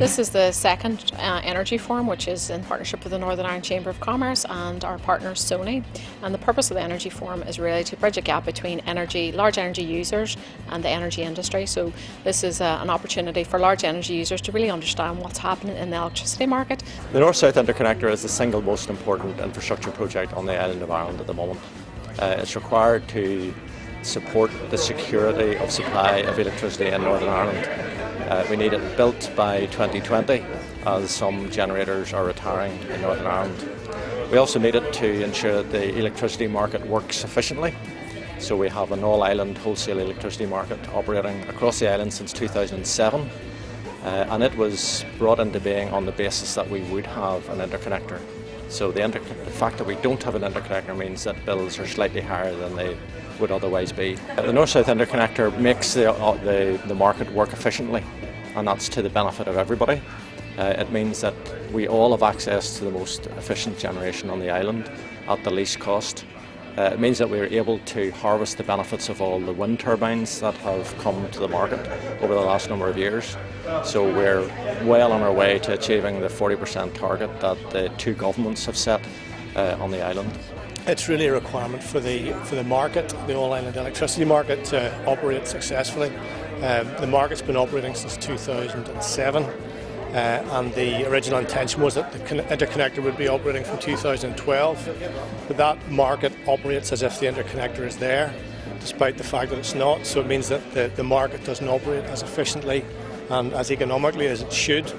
This is the second energy forum, which is in partnership with the Northern Ireland Chamber of Commerce and our partner SONI. And the purpose of the energy forum is really to bridge a gap between large energy users and the energy industry. So this is an opportunity for large energy users to really understand what's happening in the electricity market. The North South Interconnector is the single most important infrastructure project on the island of Ireland at the moment. It's required to support the security of supply of electricity in Northern Ireland. We need it built by 2020 as some generators are retiring in Northern Ireland. We also need it to ensure that the electricity market works efficiently. So we have an all-island wholesale electricity market operating across the island since 2007 and it was brought into being on the basis that we would have an interconnector. So the fact that we don't have an interconnector means that bills are slightly higher than they would otherwise be. The North South Interconnector makes the market work efficiently, and that's to the benefit of everybody. It means that we all have access to the most efficient generation on the island at the least cost. It means that we're able to harvest the benefits of all the wind turbines that have come to the market over the last number of years. So we're well on our way to achieving the 40% target that the two governments have set on the island. It's really a requirement for the market, the all-island electricity market, to operate successfully. The market's been operating since 2007. And the original intention was that the interconnector would be operating from 2012, but that market operates as if the interconnector is there, despite the fact that it's not. So it means that the market doesn't operate as efficiently and as economically as it should.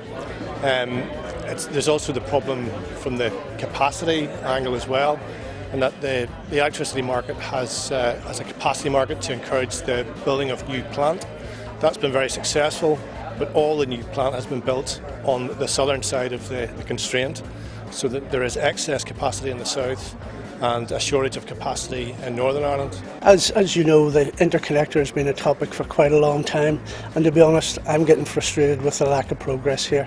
There's also the problem from the capacity angle as well, and that the electricity market has a capacity market to encourage the building of new plant. That's been very successful. But all the new plant has been built on the southern side of the constraint, so that there is excess capacity in the south and a shortage of capacity in Northern Ireland. As you know, the interconnector has been a topic for quite a long time, and to be honest, I'm getting frustrated with the lack of progress here.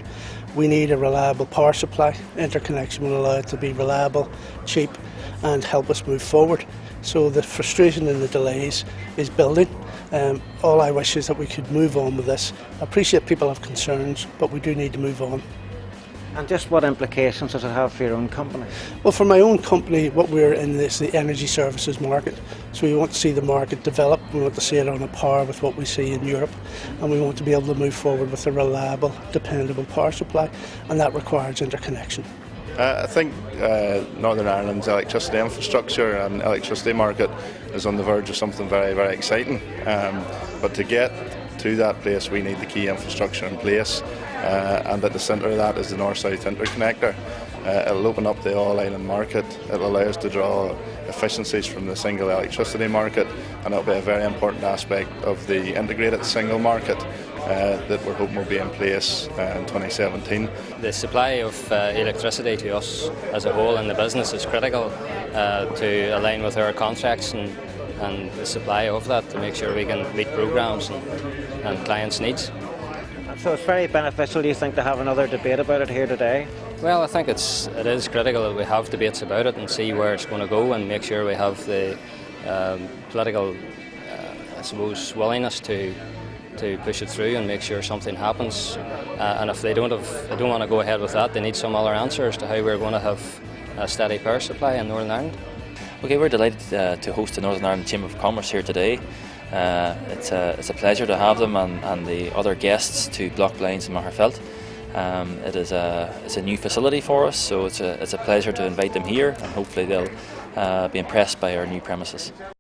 We need a reliable power supply. Interconnection will allow it to be reliable, cheap, and help us move forward. So the frustration and the delays is building. All I wish is that we could move on with this. I appreciate people have concerns, but we do need to move on. And just what implications does it have for your own company? Well, for my own company, what we're in is the energy services market. So we want to see the market develop, we want to see it on a par with what we see in Europe, and we want to be able to move forward with a reliable, dependable power supply, and that requires interconnection. I think Northern Ireland's electricity infrastructure and electricity market is on the verge of something very, very exciting. But to get to that place, we need the key infrastructure in place, and at the centre of that is the North South Interconnector. It'll open up the all-island market, it'll allow us to draw efficiencies from the single electricity market, and it'll be a very important aspect of the integrated single market that we're hoping will be in place in 2017. The supply of electricity to us as a whole in the business is critical to align with our contracts and the supply of that to make sure we can meet programmes and clients' needs. So it's very beneficial, do you think, to have another debate about it here today? Well, I think it is critical that we have debates about it and see where it's going to go and make sure we have the political, I suppose, willingness to push it through and make sure something happens. And if they don't want to go ahead with that, they need some other answer as to how we're going to have a steady power supply in Northern Ireland. Okay, we're delighted to host the Northern Ireland Chamber of Commerce here today. It's a pleasure to have them and the other guests to Bloc Blinds and Magherafelt. It's a new facility for us, so it's a pleasure to invite them here, and hopefully they'll be impressed by our new premises.